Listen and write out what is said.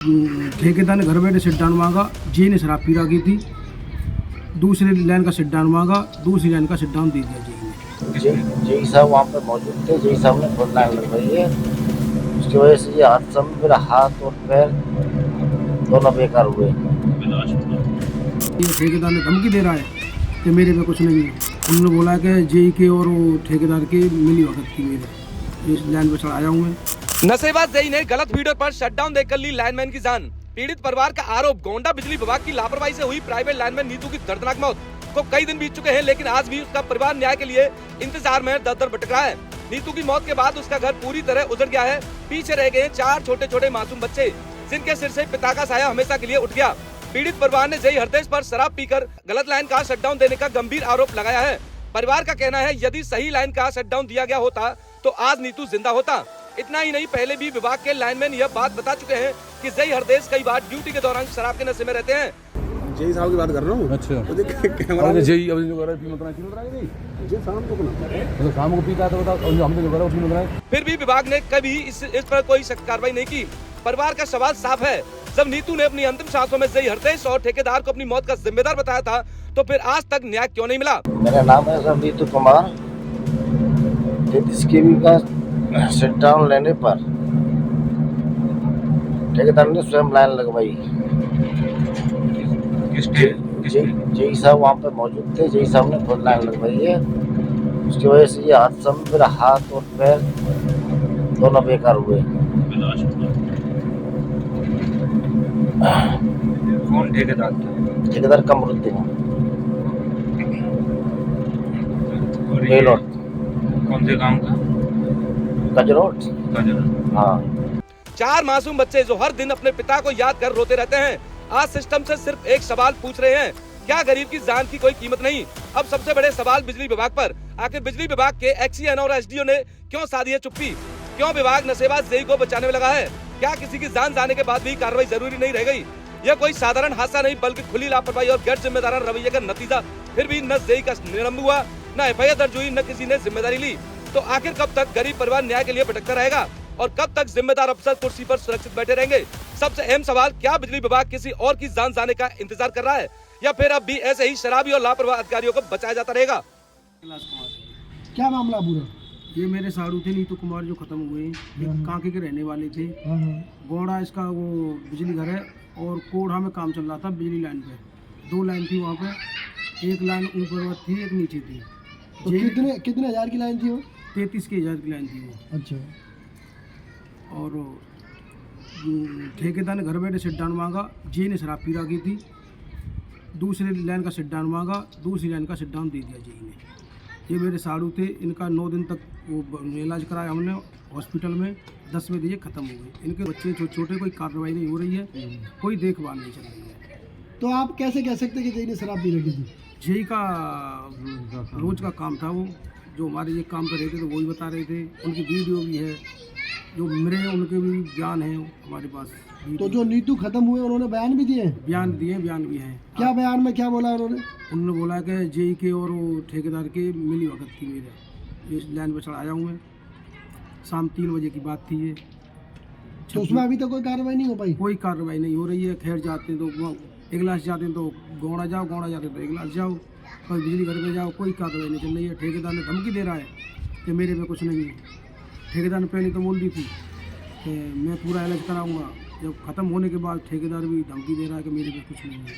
ठेकेदार ने घर बैठे सिट डाउन मांगा, जी ने शराब पी रखी थी, दूसरी लाइन का सिट डाउन मांगा, दूसरी लाइन का सिट डाउन दे दिया जी ने। जी साहब वहाँ पे मौजूद थे। जी साहब ने खुद लाइन लगवाई है, उसकी वजह से ये हादसा में मेरा हाथ और पैर दोनों बेकार हुए। ये ठेकेदार ने धमकी दे रहा है कि मेरे पे कुछ नहीं है। उन्होंने बोला कि जेई के और वो ठेकेदार की मिली भगत थी, मेरे इस लाइन पर चढ़ाया हूँ मैं। नशेबाज जेई ने गलत फीडर पर शटडाउन देकर ली लाइनमैन की जान। पीड़ित परिवार का आरोप, गोंडा बिजली विभाग की लापरवाही से हुई प्राइवेट लाइनमैन नीतू की दर्दनाक मौत को कई दिन बीत चुके हैं, लेकिन आज भी उसका परिवार न्याय के लिए इंतजार में दर दर भटक रहा है। नीतू की मौत के बाद उसका घर पूरी तरह उजड़ गया है। पीछे रह गए 4 छोटे छोटे मासूम बच्चे, जिनके सिर से पिता का साया हमेशा के लिए उठ गया। पीड़ित परिवार ने जेई हरदेश पर शराब पीकर गलत लाइन का शटडाउन देने का गंभीर आरोप लगाया है। परिवार का कहना है, यदि सही लाइन का शटडाउन दिया गया होता तो आज नीतू जिंदा होता। इतना ही नहीं, पहले भी विभाग के लाइनमैन यह बात बता चुके हैं कि जेई हरदेश कई बार ड्यूटी के दौरान शराब के नशे में रहते हैं। जेई साहब की बात कर रहा हूँ। अच्छा, कैमरा जेई अब जो कर रहा है पी मत रहा है, जी शाम को ना मतलब शाम को पीता है तो बताओ, और हमने जो करा उसमें मत रहा है। फिर भी विभाग ने कभी इस पर कोई सख्त कार्रवाई नहीं की। परिवार का सवाल साफ है, जब नीतू ने अपनी अंतिम सांसों में जेई हरदेश और ठेकेदार को अपनी मौत का जिम्मेदार बताया था, तो फिर आज तक न्याय क्यों नहीं मिला? मेरा नाम है सर नीतू कुमार। 33 केवी का सिट डाउन लेने पर ठेकेदार ने स्वयं लाइन लगवाई। जी साहब वहाँ पे मौजूद थे। जी साहब ने खुद लाइन लगवाई है, उसकी वजह से ये हादसा में मेरा हाथ और पैर दोनों बेकार हुए। कौन ठेकेदार था? ठेकेदार कमरुद्दीन और ये बेलोट कौन से गांव का? गजरोट। हाँ, 4 मासूम बच्चे जो हर दिन अपने पिता को याद कर रोते रहते हैं, आज सिस्टम से सिर्फ एक सवाल पूछ रहे हैं, क्या गरीब की जान की कोई कीमत नहीं? अब सबसे बड़े सवाल बिजली विभाग पर। आखिर बिजली विभाग के एक्सीएन और एसडीओ ने क्यों साधी है चुप्पी? क्यों विभाग नशेबाज जेई को बचाने में लगा है? क्या किसी की जान जाने के बाद भी कार्रवाई जरूरी नहीं रह गई? यह कोई साधारण हादसा नहीं, बल्कि खुली लापरवाही और गैर जिम्मेदाराना रवैये का नतीजा। फिर भी न जेई का निलंबन हुआ, न एफआईआर दर्ज हुई, न किसी ने जिम्मेदारी ली। तो आखिर कब तक गरीब परिवार न्याय के लिए भटकता रहेगा और कब तक जिम्मेदार अफसर कुर्सी पर सुरक्षित बैठे रहेंगे? सबसे अहम सवाल, क्या बिजली विभाग किसी और की जान जाने का इंतजार कर रहा है, या फिर अब भी ऐसे ही शराबी और लापरवाह अधिकारियों को बचाया जाता रहेगा? क्या मामला पूरा? ये मेरे साड़ू थे नीतू कुमार जो खत्म हुए, एक कांके के रहने वाले थे। गोड़ा इसका वो बिजली घर है और कोढ़ा में काम चल रहा था बिजली लाइन पे। 2 लाइन थी वहाँ पे, एक लाइन ऊपर थी, एक नीचे थी। तो कितने हजार की लाइन थी वो? 33,000 की लाइन थी वो। अच्छा, और ठेकेदार ने घर बैठे सिट डाउन मांगा, जी ने शराब पी रखी थी, दूसरी लाइन का सिट डाउन मांगा, दूसरी लाइन का सिट डाउन दे दिया जी ने। ये मेरे साड़ू थे, इनका 9 दिन तक वो इलाज कराया हमने हॉस्पिटल में, 10वें दिन ये खत्म हो गए। इनके बच्चे छोटे, कोई कार्रवाई नहीं हो रही है, कोई देखभाल नहीं चल रही है। तो आप कैसे कह सकते कि जेई ने शराब पी रखी थी? जेई का रोज का काम था वो, जो हमारे ये काम पे रहते थे वही बता रहे थे। उनकी वीडियो भी है, जो मेरे हैं उनके भी बयान है हमारे पास। तो जो नीतू खत्म हुए उन्होंने बयान भी दिए? बयान भी हैं। क्या बयान में क्या बोला उन्होंने? उन्होंने बोला कि जेई के और वो ठेकेदार के मिली भगत थी, मेरे इस लाइन पर चढ़ाया हूँ मैं। शाम 3 बजे की बात थी ये। तो उसमें अभी तक कोई कार्रवाई नहीं हो पाई? कोई कार्रवाई नहीं हो रही है। खैर जाते हैं तो इगलास जाते हैं तो गोड़ा जाओ, गोड़ा जाते हैं तो इगलास जाओ, कोई बिजली घर में जाओ, कोई कार्रवाई नहीं चल रही है। ठेकेदार ने धमकी दे रहा है कि मेरे पे कुछ नहीं है। ठेकेदार ने पहले तो बोल दी थी कि मैं पूरा इलाज कराऊंगा, जब ख़त्म होने के बाद ठेकेदार भी धमकी दे रहा है कि मेरे पे कुछ नहीं है।